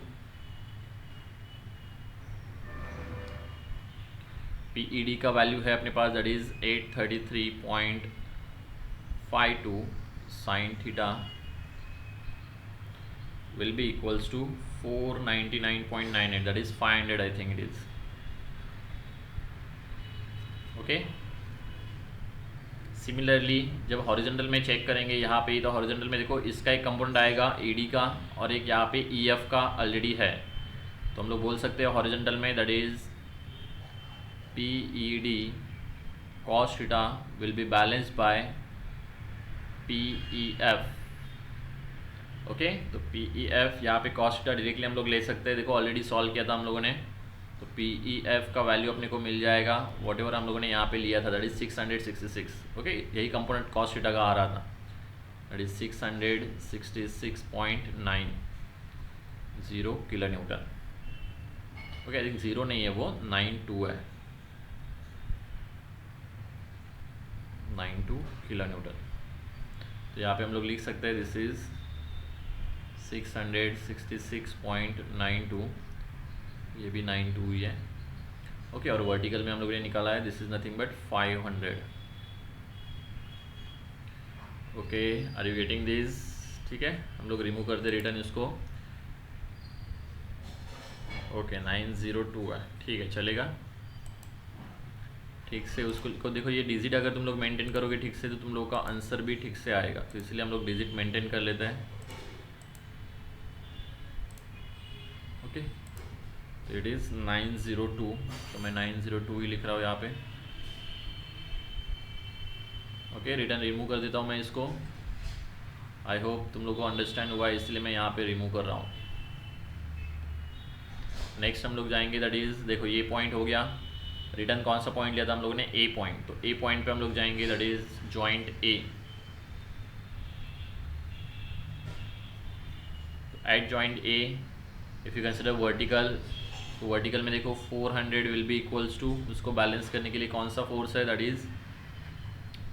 PED का वैल्यू है अपने पास that is 833.52 sine theta will be equals to 499.98, that is 500 I think it is. Okay similarly जब हॉरिजॉन्टल में चेक करेंगे यहाँ पे, तो हॉरिजॉन्टल में देखो इसका एक कंपोनेंट आएगा ED का और एक यहाँ पे EF का ऑलरेडी है, तो हम लोग बोल सकते हैं हॉरिजॉन्टल में that is PED cos theta will be balanced by PEF। Okay तो PEF यहाँ पे cos theta डायरेक्टली हम लोग ले सकते हैं, देखो ऑलरेडी सॉल्व किया था हम लोगों ने, तो PEF का वैल्यू अपने को मिल जाएगा वॉट एवर हम लोगों ने यहाँ पे लिया था दैट इज 666। ओके यही कंपोनेंट cos theta का आ रहा था, that is 666.90 kilo Newton. Okay I think 0 नहीं है वो 92 है, 92 किलो न्यूटन। तो यहाँ पे हम लोग लिख सकते हैं दिस इज 666.92, ये भी 92 ही है। ओके और वर्टिकल में हम लोगों ने निकाला है this is nothing but 500। Okay are you getting this? ठीक है हम लोग रिमूव करते रिटर्न इसको। ओके 902 है, ठीक है चलेगा ठीक से उसको देखो, ये डिजिट अगर तुम लोग मेंटेन करोगे ठीक से तो तुम लोगों का आंसर भी ठीक से आएगा, तो इसलिए हम लोग डिजिट मेंटेन कर लेते हैं। ओके तो इट इज़ 902, तो मैं 902 ही लिख रहा हूँ यहाँ पे। ओके रिटर्न रिमूव कर देता हूँ मैं इसको। आई होप तुम लोग को अंडरस्टैंड हुआ है, इसलिए मैं यहाँ पे रिमूव कर रहा हूँ। नेक्स्ट हम लोग जाएंगे दैट इज़, देखो ये पॉइंट हो गया, रिटर्न कौन सा पॉइंट लिया था हम लोगों ने, ए पॉइंट, तो ए पॉइंट पे हम लोग जाएंगे that is joint A. Eight joint A if you consider vertical, तो वर्टिकल में देखो 400 विल बी इक्वल्स टू, उसको बैलेंस करने के लिए कौन सा फोर्स है that is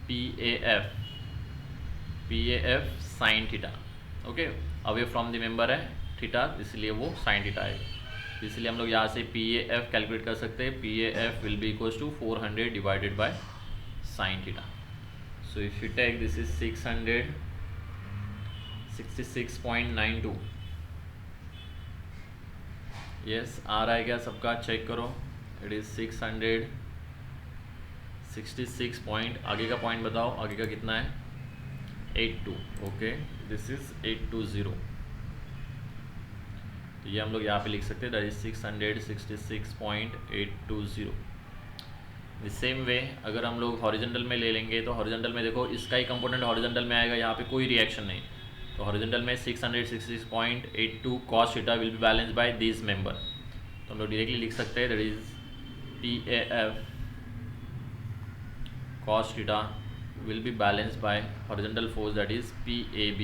PAF। PAF sign theta. Okay, away from the member है थीटा, इसलिए वो साइन थीटा आएगा। इसलिए हम लोग यहाँ से PAF कैलकुलेट कर सकते हैं। PAF will be equals to 400 divided by sine theta. So if you take this is 666.92। Yes, आ रहा है क्या सबका? चेक करो। It is 666 point. आगे का पॉइंट बताओ, आगे का कितना है? 82। Okay, this is 820। तो ये हम लोग यहाँ पे लिख सकते हैं, that is 666.820। The same way अगर हम लोग हॉरिजेंटल में ले लेंगे तो हॉरिजेंटल में देखो इसका ही कंपोनेंट हॉरिजेंटल में आएगा, यहाँ पे कोई रिएक्शन नहीं। तो हॉरिजेंटल में 666.82 cos theta will be balance by this member. तो हम लोग डायरेक्टली लिख सकते हैं, that is PAF cos theta will be balanced by horizontal force, that is PAB।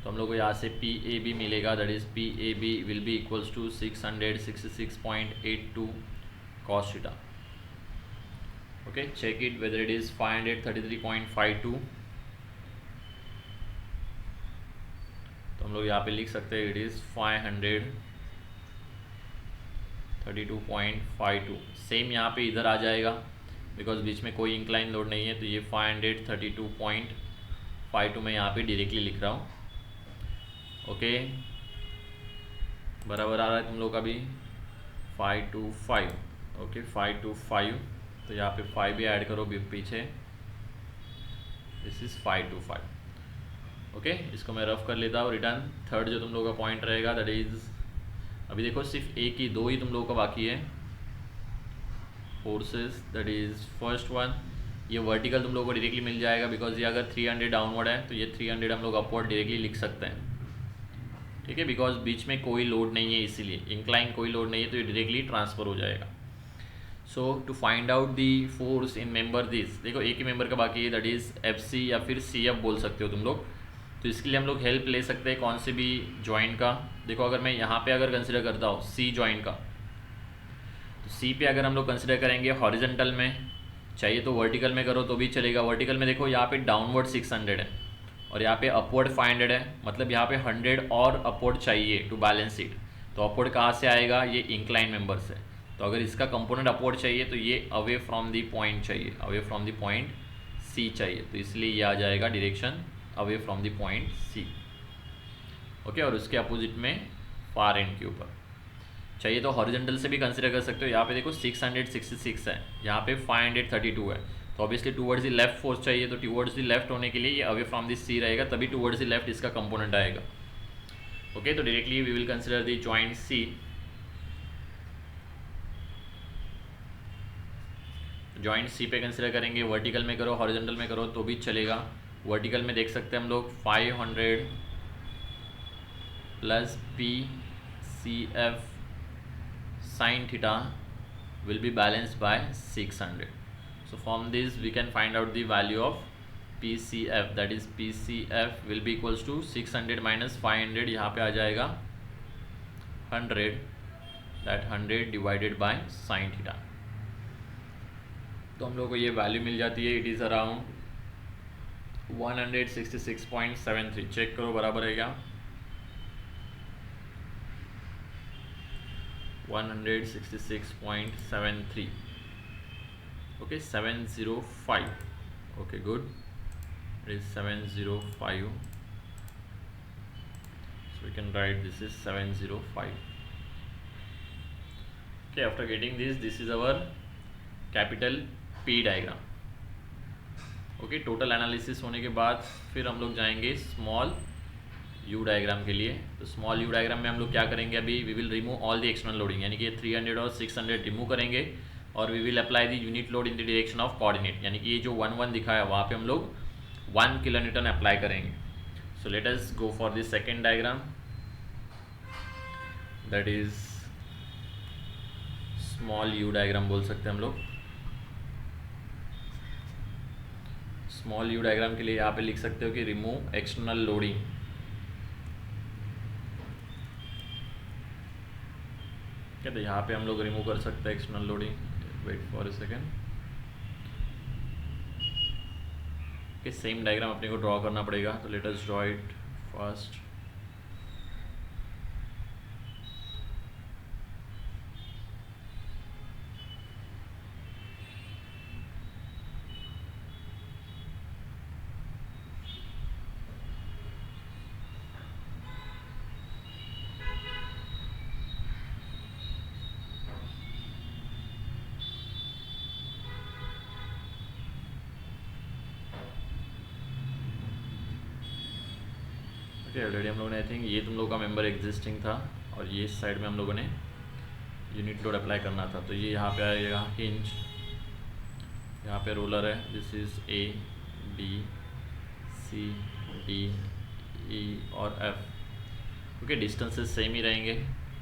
तो हम लोग को यहाँ से PAB मिलेगा, that is PAB will be equals to 666.82 cos theta। okay, check it whether it is 533.52। तो हम लोग यहाँ पे लिख सकते हैं, it is 532.52। सेम यहाँ पे इधर आ जाएगा बिकॉज बीच में कोई इंक्लाइन लोड नहीं है, तो ये 532.52 मैं यहाँ पे डायरेक्टली लिख रहा हूँ। ओके, बराबर आ रहा है तुम लोग का भी 525। ओके 525, तो यहाँ पे 5 भी ऐड करो भी पीछे, दिस इज़ 525। ओके, इसको मैं रफ कर लेता हूँ। रिटर्न थर्ड जो तुम लोगों का पॉइंट रहेगा, दैट इज़ अभी देखो सिर्फ एक ही दो ही तुम लोगों का बाकी है forces, that is first one. ये वर्टिकल तुम लोगों को डायरेक्टली मिल जाएगा बिकॉज ये अगर 300 डाउनवर्ड है तो ये 300 हम लोग अपवर्ड डायरेक्टली लिख सकते हैं। ठीक है, बिकॉज बीच में कोई लोड नहीं है, इसीलिए इंक्लाइन कोई लोड नहीं है, तो ये डायरेक्टली ट्रांसफ़र हो जाएगा। So to find out the force in member this, देखो एक ही मेंबर का बाकी है, दैट इज़ FC या फिर CF बोल सकते हो तुम लोग। तो इसके लिए हम लोग हेल्प ले सकते हैं कौन से भी जॉइंट का। देखो अगर मैं यहाँ पे अगर कंसिडर करता हूँ C जॉइंट का, तो C पे अगर हम लोग कंसिडर करेंगे हॉरिजेंटल में, चाहिए तो वर्टिकल में करो तो भी चलेगा। वर्टिकल में देखो यहाँ पे डाउनवर्ड 600 है और यहाँ पे अपवर्ड 500 है, मतलब यहाँ पे 100 और अपवर्ड चाहिए टू बैलेंस इट। तो अपवर्ड कहाँ से आएगा? ये इंक्लाइन मेंबर से। तो अगर इसका कंपोनेंट अपवर्ड चाहिए तो ये अवे फ्रॉम दी पॉइंट चाहिए, away from the point C चाहिए, तो इसलिए ये आ जाएगा direction away from the point C। Okay, और उसके अपोजिट में फार एंड के ऊपर चाहिए तो हॉरिजेंटल से भी कंसिडर कर सकते हो। यहाँ पे देखो 666 है, यहाँ पे 532 है, तो obviously towards the left force चाहिए, तो टूवर्ड्स द लेफ्ट होने के लिए ये अवे फ्रॉम द C रहेगा, तभी टूवर्ड्स द लेफ्ट इसका कंपोनेंट आएगा। ओके, तो directly we will consider the joint C। Joint C पे कंसिडर करेंगे, वर्टिकल में करो हॉरिजेंटल में करो तो भी चलेगा। वर्टिकल में देख सकते हैं हम लोग 500 plus PCF sin theta will be balanced by 600। So from this we can find out the value of PCF, that is PCF will be equals to 600 minus 500, यहाँ पे आ जाएगा 100, that 100 divided by sin theta। तो हम लोग को ये value मिल जाती है, इट इज़ अराउंड 166.73। चेक करो बराबर है क्या? 166.73। okay, 705। okay, good, it is 705, so we can write this is 705। okay, after getting this is our capital P diagram. Okay, total analysis होने के बाद फिर हम लोग जाएंगे स्मॉल U डायग्राम के लिए। तो स्मॉल U डायग्राम में हम लोग क्या करेंगे, अभी we will remove all the external loading, यानी कि 300 और 600 रिमूव करेंगे और we will apply the unit load in the direction of coordinate, यानी कि ये जो 1 दिखाया वहाँ पे हम लोग 1 किलोन्यूटन अप्लाई करेंगे। सो let us go for the second diagram, that is small U diagram बोल सकते हैं हम लोग। स्मॉल U डायग्राम के लिए यहाँ पे लिख सकते हो कि रिमूव एक्सटर्नल लोडिंग। क्या, तो यहाँ पे हम लोग रिमूव कर सकते हैं external loading. Wait for a second. Okay, same diagram अपने को ड्रॉ करना पड़ेगा, तो let us draw it first. Already हम लोगों ने आई थिंक ये तुम लोगों का मेंबर एग्जिस्टिंग था, और ये इस साइड में हम लोगों ने यूनिट लोड अप्लाई करना था। तो ये यहाँ पे आएगा हिंज, यहाँ पे रोलर है, this is A B C D E और एफ। ओके, डिस्टेंसेस सेम ही रहेंगे।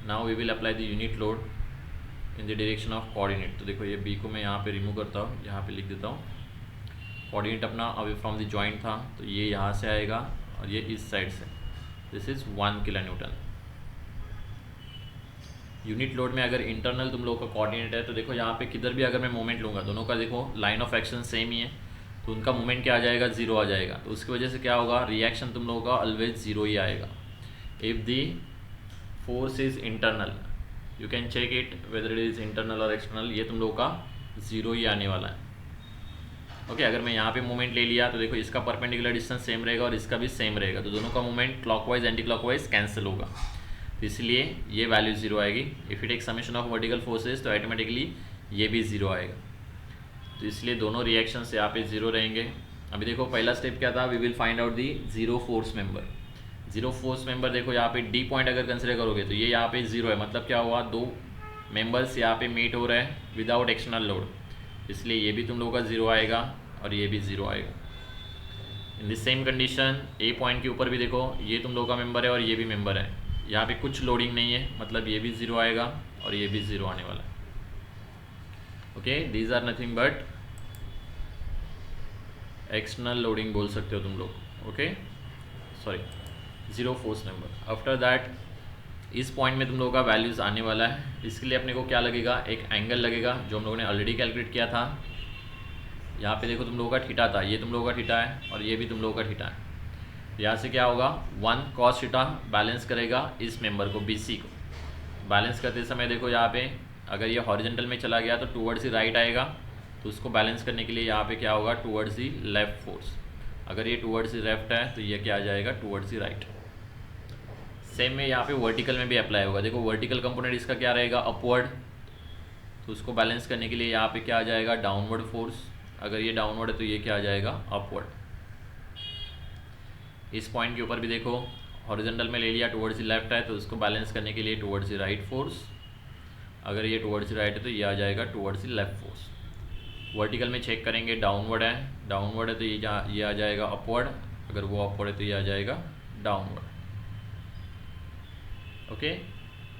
Now we will apply the unit load in the direction of coordinate. तो देखो ये बी को मैं यहाँ पे रिमूव करता हूँ, यहाँ पे लिख देता हूँ। कोऑर्डिनेट अपना अवे फ्रॉम द जॉइंट था, तो ये यहाँ से आएगा और ये इस साइड से। This is 1 kilo Newton. Unit load में अगर इंटरनल तुम लोगों का कोऑर्डिनेट है, तो देखो यहाँ पे किधर भी अगर मैं मोमेंट लूँगा, दोनों का देखो लाइन ऑफ एक्शन सेम ही है, तो उनका मोमेंट क्या आ जाएगा, 0 आ जाएगा। तो उसकी वजह से क्या होगा, रिएक्शन तुम लोगों का ऑलवेज 0 ही आएगा। If the force is internal, you can check it whether it is internal और एक्सटर्नल, ये तुम लोगों का 0 ही आने वाला है। ओके, अगर मैं यहाँ पे मोमेंट ले लिया तो देखो इसका परपेंडिकुलर डिस्टेंस सेम रहेगा और इसका भी सेम रहेगा, तो दोनों का moment clockwise anti clockwise cancel होगा, तो इसलिए ये वैल्यू 0 आएगी। If it take summation of vertical forces तो ऑटोमेटिकली ये भी 0 आएगा, तो इसलिए दोनों रिएक्शंस यहाँ पे 0 रहेंगे। अभी देखो पहला स्टेप क्या था, we will find out the zero force member. Zero force member देखो यहाँ पे डी पॉइंट अगर कंसिडर करोगे तो ये यहाँ पे 0 है, मतलब क्या हुआ, दो मेंबर्स यहाँ पे मीट हो रहे हैं विदाउट एक्सटर्नल लोड, इसलिए ये भी तुम लोगों का 0 आएगा और ये भी 0 आएगा। In the same condition A point के ऊपर भी देखो, ये तुम लोगों का मेंबर है और ये भी मेंबर है, यहाँ पे कुछ लोडिंग नहीं है, मतलब ये भी 0 आएगा और ये भी 0 आने वाला है। Okay, these are nothing but external loading बोल सकते हो तुम लोग। Okay, sorry, zero force member. After that इस पॉइंट में तुम लोगों का वैल्यूज़ आने वाला है, इसके लिए अपने को क्या लगेगा, एक एंगल लगेगा जो हम लोगों ने ऑलरेडी कैलकुलेट किया था। यहाँ पे देखो तुम लोगों का थीटा था, ये तुम लोगों का थीटा है और ये भी तुम लोगों का थीटा है। यहाँ से क्या होगा, 1 cos थीटा बैलेंस करेगा इस मेंबर को, BC को। बैलेंस करते समय देखो यहाँ पे अगर ये हॉरिजेंटल में चला गया तो टूवर्ड्स द राइट आएगा, तो उसको बैलेंस करने के लिए यहाँ पे क्या होगा, टूवर्ड्स द लेफ्ट फोर्स। अगर ये टूवर्ड्स द लेफ्ट है तो ये क्या आ जाएगा, टूवर्ड्स द राइट। सेम में यहाँ पे वर्टिकल में भी अप्लाई होगा। देखो वर्टिकल कंपोनेंट इसका क्या रहेगा, अपवर्ड, तो उसको बैलेंस करने के लिए यहाँ पे क्या आ जाएगा, डाउनवर्ड फोर्स। अगर ये डाउनवर्ड है तो ये क्या आ जाएगा, अपवर्ड। इस पॉइंट के ऊपर भी देखो हॉरिजॉन्टल में ले लिया, टुवर्ड्स द लेफ्ट है, तो उसको बैलेंस करने के लिए टुवर्ड्स द राइट फोर्स। अगर ये टुवर्ड्स द राइट है तो ये आ जाएगा towards the left force. Vertical में चेक करेंगे, डाउनवर्ड है तो ये आ जाएगा अपवर्ड, अगर वो अपवर्ड है तो ये आ जाएगा डाउनवर्ड। ओके,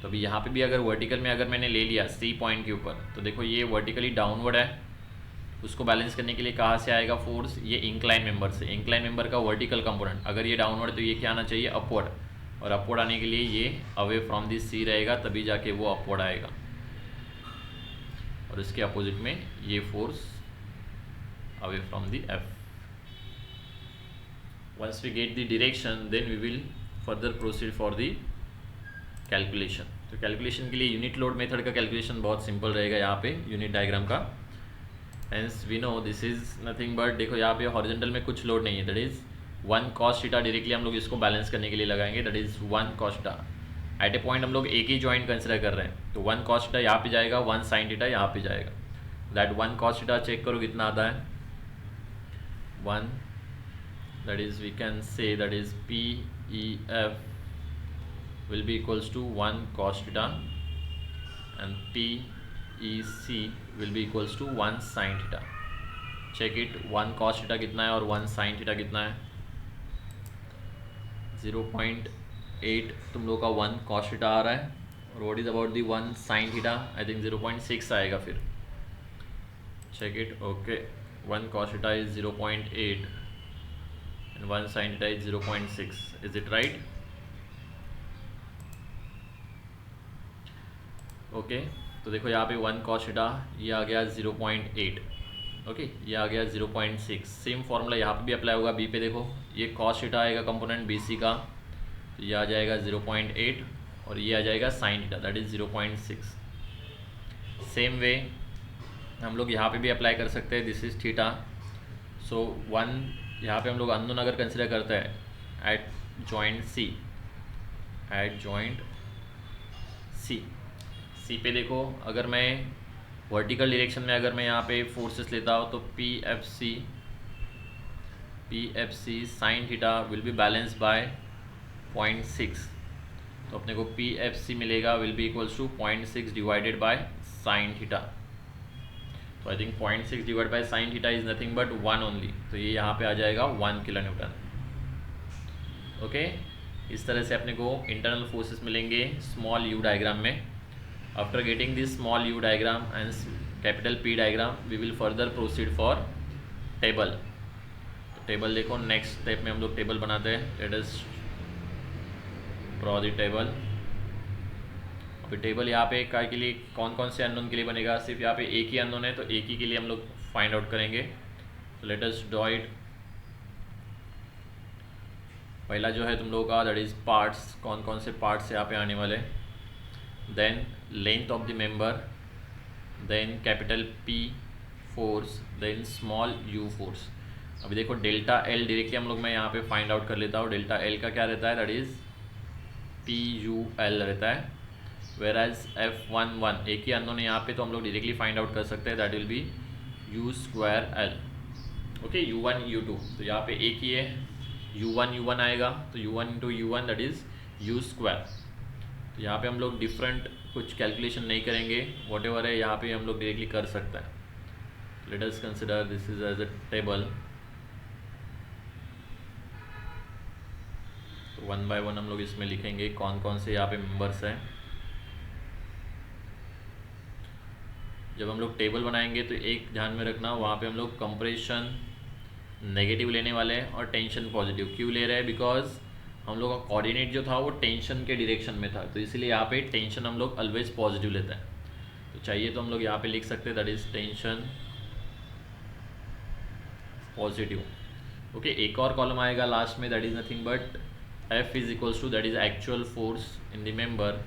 तो अभी यहाँ पे भी अगर वर्टिकल में अगर मैंने ले लिया सी पॉइंट के ऊपर, तो देखो ये वर्टिकली डाउनवर्ड है, उसको बैलेंस करने के लिए कहाँ से आएगा फोर्स, ये इंक्लाइन मेंबर से। इंक्लाइन मेंबर का वर्टिकल कंपोनेंट अगर ये डाउनवर्ड है तो ये क्या आना चाहिए, अपवर्ड, और अपवर्ड आने के लिए ये अवे फ्रॉम दिस सी रहेगा, तभी जाके वो अपवर्ड आएगा। और इसके अपोजिट में ये force away from the F. Once we get the direction then we will further proceed for the calculation. तो कैलकुलेशन के लिए यूनिट लोड मेथड का कैलकुलेशन बहुत सिंपल रहेगा यहाँ पे यूनिट डायग्राम का। Hence we know this is nothing but, देखो यहाँ पे हॉरिजॉन्टल में कुछ लोड नहीं है, that is 1 cos theta. Directly हम लोग इसको बैलेंस करने के लिए लगाएंगे, that is 1 cos theta. At A point हम लोग एक ही जॉइंट कंसिडर कर रहे हैं, तो 1 cos थीटा यहाँ पे जाएगा, 1 sin थीटा यहाँ पे जाएगा। दैट 1 cos थीटा चेक करो कितना आता है, 1, that is we can say that is PEF will be equals to 1 cos theta and PEC will be equals to 1 sin theta. Check it, 1 cos theta कितना है और 1 sin theta कितना है, 0.8 तुम लोग का 1 cos theta आ रहा है, और what is about the 1 sin theta, I think 0.6 आएगा फिर। Check it, okay, 1 cos theta is 0.8 and 1 sin theta is 0.6, is it right? Okay, तो देखो यहाँ पे 1 cos थीटा ये आ गया 0.8, ओके ये आ गया 0.6। सेम फॉर्मूला यहाँ पे भी अप्लाई होगा। बी पे देखो ये कॉस थीटा आएगा कंपोनेंट बी सी का, तो ये आ जाएगा 0.8 और ये आ जाएगा sign theta that is 0.6। Same way हम लोग यहाँ पे भी अप्लाई कर सकते हैं। दिस इज़ थीटा, सो 1 यहाँ पे हम लोग अननोन अगर कंसिडर करते हैं at joint C, at joint C पे देखो अगर मैं वर्टिकल डायरेक्शन में अगर मैं यहाँ पे फोर्सेस लेता हूँ तो P F C sine theta will be balance by 0.6। तो अपने को पी एफ सी मिलेगा will be equals to 0.6 divided by sine theta. तो I think 0.6 divide by sine theta is nothing but 1 only, तो ये यहाँ पे आ जाएगा 1 किलो न्यूटन। ओके इस तरह से अपने को इंटरनल फोर्सेस मिलेंगे स्मॉल यू डायग्राम में। After getting this small U diagram and capital P diagram we will further proceed for table. तो टेबल देखो नेक्स्ट स्टेप में हम लोग टेबल बनाते हैं। Let us draw the table. अभी टेबल यहाँ पे काय के लिए कौन कौन से अननोन के लिए बनेगा, सिर्फ यहाँ पे एक ही अननोन है तो एक ही के लिए हम लोग फाइंड आउट करेंगे। तो लेट अस ड्रॉ इट। पहला जो है तुम लोगों का दैट इज़ पार्ट्स, कौन कौन से पार्ट्स यहाँ पे आने वाले, then length of the member, then capital P force, then small U force. अभी देखो डेल्टा एल डायरेक्टली हम लोग मैं यहाँ पे फाइंड आउट कर लेता हूँ। डेल्टा एल का क्या रहता है that is P U L रहता है, वेर एज F11 एक ही अननोन है यहाँ पे तो हम लोग डायरेक्टली फाइंड आउट कर सकते हैं that will B you square L. Okay U1 U2 तो यहाँ पे एक ही है U1 आएगा तो U1 into U1 that is you square. तो यहाँ पे हम लोग डिफरेंट कुछ कैलकुलेशन नहीं करेंगे, वॉट एवर है यहाँ पे हम लोग डायरेक्टली कर सकते हैं। Let us consider this is as a table. तो 1 बाय 1 हम लोग इसमें लिखेंगे कौन कौन से यहाँ पे मेंबर्स हैं। जब हम लोग टेबल बनाएंगे तो एक ध्यान में रखना वहाँ पे हम लोग कंप्रेशन नेगेटिव लेने वाले हैं और टेंशन पॉजिटिव। क्यों ले रहे हैं, बिकॉज हम लोग का कोऑर्डिनेट जो था वो टेंशन के डायरेक्शन में था, तो इसीलिए यहाँ पे टेंशन हम लोग ऑलवेज पॉजिटिव लेते हैं। तो चाहिए तो हम लोग यहाँ पे लिख सकते हैं that is tension positive. Okay एक और कॉलम आएगा लास्ट में that is nothing but F is equals to that is actual force in the member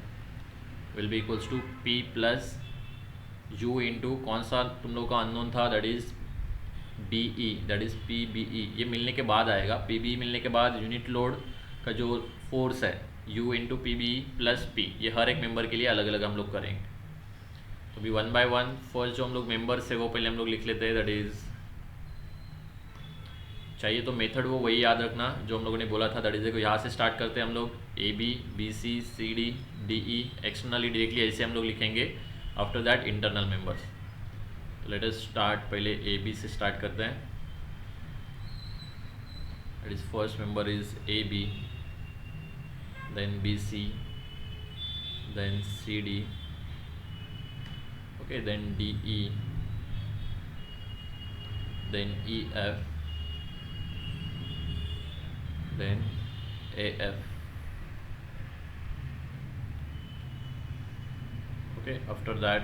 will be equals to P plus U into कौन सा तुम लोग का अननोन था that is BE, that is PBE। ये मिलने के बाद आएगा, PBE मिलने के बाद यूनिट लोड का जो फोर्स है U into PBE plus P, ये हर एक मेंबर के लिए अलग अलग हम लोग करेंगे। तो भी 1 बाय 1 फर्स्ट जो हम लोग मेंबर्स है वो पहले हम लोग लिख लेते हैं दैट इज़, चाहिए तो मेथड वो वही याद रखना जो हम लोगों ने बोला था दैट इज़ देखो यहाँ से स्टार्ट करते हैं हम लोग AB BC CD DE externally directly ऐसे हम लोग लिखेंगे, आफ्टर दैट इंटरनल मेंबर्स। तो लेट अस स्टार्ट पहले AB से स्टार्ट करते हैं। That is first member is AB, then BC, then CD, okay then DE, then EF, then AF। After that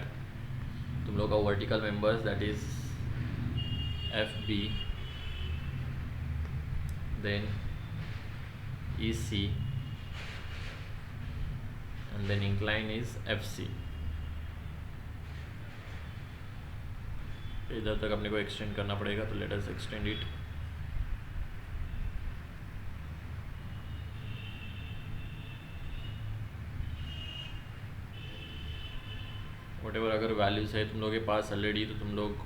तुम लोग का vertical members that is FB, then EC and then incline is FC। इधर तक अपने को extend करना पड़ेगा तो let us extend it. Whatever अगर वैल्यूज़ है तुम लोगों के पास ऑलरेडी तो तुम लोग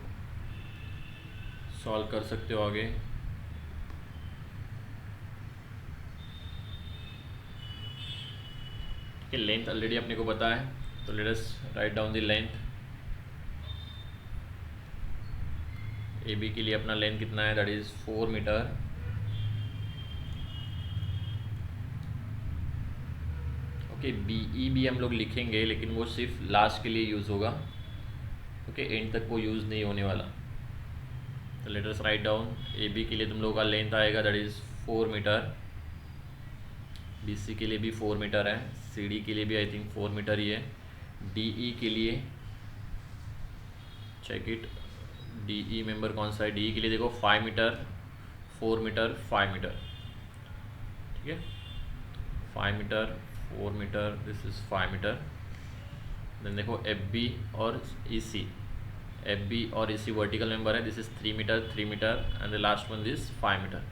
सॉल्व कर सकते हो आगे। कि लेंथ ऑलरेडी अपने को पता है तो let us write down the length. AB के लिए अपना लेंथ कितना है that is 4 meter, okay BE भी हम लोग लिखेंगे लेकिन वो सिर्फ लास्ट के लिए यूज़ होगा, ओके एंड तक वो यूज़ नहीं होने वाला। तो let us write down AB के लिए तुम लोगों का लेंथ आएगा दैट इज़ 4 मीटर, BC के लिए भी 4 मीटर है, CD के लिए भी आई थिंक 4 मीटर ही है, DE के लिए चेक इट, DE मेंबर कौन सा है? DE के लिए देखो 5 मीटर, 4 मीटर, 5 मीटर, ठीक है, 5 meter, 4 metre, this is 5 meter. Then देखो FB और EC, FB और EC वर्टिकल मेंबर है, this is 3 meter, 3 metre, and the last one this 5 meter,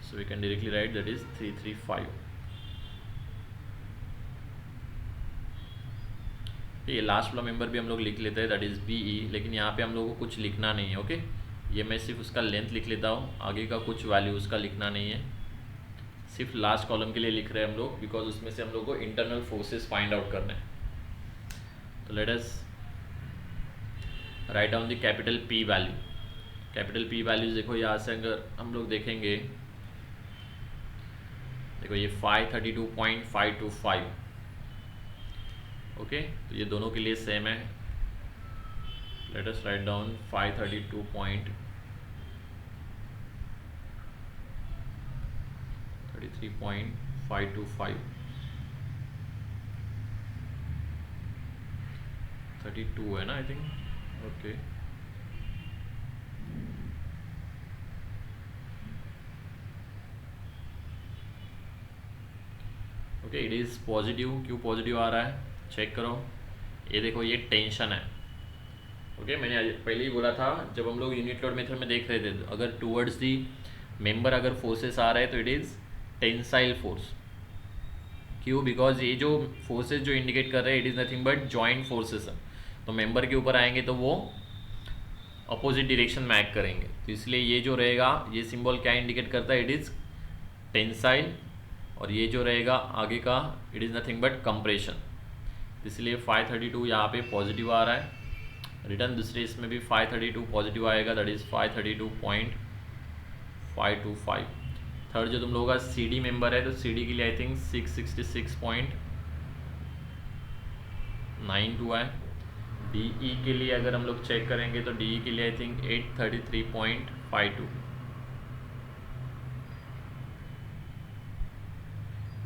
so we can directly write that is 335। ये last वाला member भी हम लोग लिख लेते हैं, दैट इज BE, लेकिन यहाँ पे हम लोगों को कुछ लिखना नहीं है, ओके। ये मैं सिर्फ उसका लेंथ लिख लेता हूँ, आगे का कुछ वैल्यू उसका लिखना नहीं है, सिर्फ लास्ट कॉलम के लिए लिख रहे हैं हम लोग, बिकॉज उसमें से हम लोग को इंटरनल फोर्सेस फाइंड आउट करना है। तो let us write down the capital P value. Capital P values देखो यहाँ से अगर हम लोग देखेंगे, देखो ये 532.525, ओके, तो ये दोनों के लिए सेम है। लेट अस राइट डाउन 532.33.525, 32 है ना, I think, okay. Okay, it is positive. क्यों पॉजिटिव आ रहा है, चेक करो। ये देखो ये टेंशन है, ओके। मैंने पहले ही बोला था जब हम लोग यूनिट लोड मेथड में देख रहे थे, अगर टूवर्ड्स दी मेंबर अगर फोर्सेस आ रहे हैं तो इट इज़ टेंसाइल फोर्स। क्यों? बिकॉज ये जो फोर्सेस जो इंडिकेट कर रहे हैं it is nothing butt joint forces है, तो मेंबर के ऊपर आएंगे तो वो अपोजिट डायरेक्शन में एक्ट करेंगे, तो इसलिए ये जो रहेगा, ये सिंबल क्या इंडिकेट करता है, इट इज़ टेंसाइल, और ये जो रहेगा आगे का it is nothing but compression, इसलिए 532 यहाँ पे पॉजिटिव आ रहा है। रिटर्न दूसरे इसमें भी 532 पॉजिटिव आएगा, दैट इज़ 532.525। थर्ड जो तुम लोगों का CD मेंबर है, तो CD के लिए आई थिंक 666.92 है। DE के लिए अगर हम लोग चेक करेंगे तो DE के लिए आई थिंक 833.52।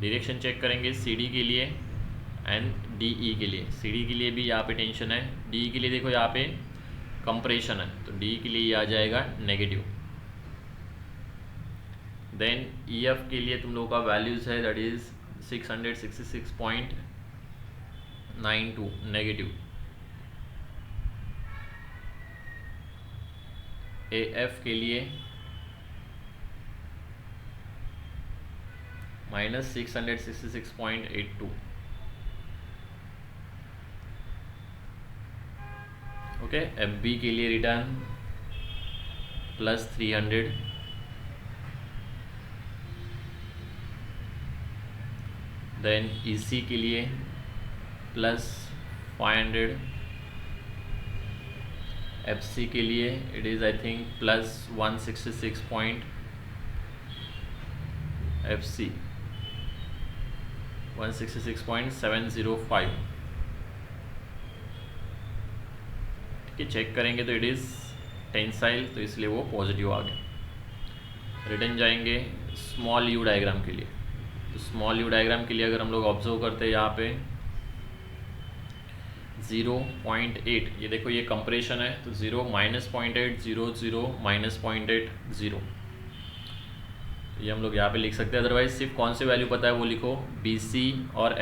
डायरेक्शन चेक करेंगे CD के लिए एंड DE के लिए। CD के लिए भी यहाँ पे टेंशन है, DE के लिए देखो यहाँ पे कंप्रेशन है, तो DE के लिए ये आ जाएगा नेगेटिव। देन EF के लिए तुम लोगों का वैल्यूज़ है, दैट इज़ 666.92 नेगेटिव। AF के लिए -666.82, ओके। FB के लिए रिटर्न +300, देन EC के लिए +500, FC के लिए it is I think +166 point, FC 166.705, ठीक है। चेक करेंगे तो इट इज़ टेंसाइल, तो इसलिए वो पॉजिटिव आ गया। रिटर्न जाएंगे स्मॉल यू डायग्राम के लिए, तो स्मॉल यू डायग्राम के लिए अगर हम लोग ऑब्जर्व करते हैं यहाँ पे 0.8, ये देखो ये कंप्रेशन है, तो 0 -0.8 0 0 -0.8 0, ये हम लोग यहाँ पे लिख सकते हैं। अदरवाइज सिर्फ कौन से वैल्यू पता है वो लिखो, BC और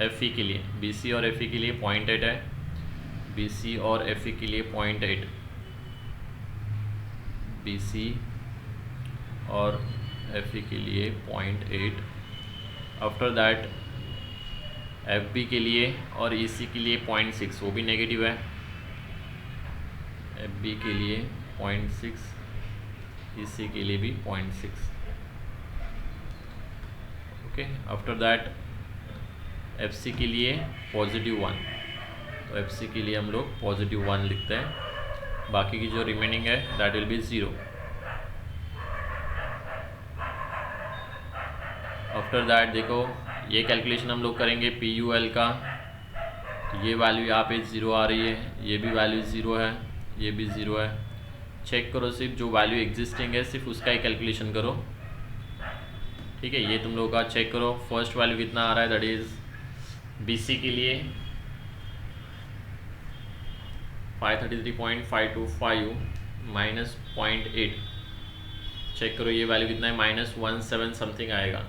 FE के लिए, BC और FE के लिए 0.8 है, BC और FE के लिए 0.8, BC और FE के लिए 0.8। आफ्टर दैट FB के लिए और EC के लिए 0.6, वो भी नेगेटिव है, FB के लिए 0.6, EC के लिए भी 0.6, ओके। आफ्टर दैट FC के लिए +1, तो FC के लिए हम लोग +1 लिखते हैं, बाकी की जो रिमेनिंग है that will B 0। After that देखो ये कैलकुलेशन हम लोग करेंगे PUL का, तो ये वैल्यू यहाँ पे 0 आ रही है, ये भी वैल्यू 0 है, ये भी 0 है। चेक करो सिर्फ जो वैल्यू एग्जिस्टिंग है सिर्फ उसका ही कैलकुलेशन करो, ठीक है। ये तुम लोगों का चेक करो, फर्स्ट वैल्यू कितना आ रहा है, दैट इज़ BC के लिए 533.525 -0.8, चेक करो ये वैल्यू कितना है, -17 समथिंग आएगा।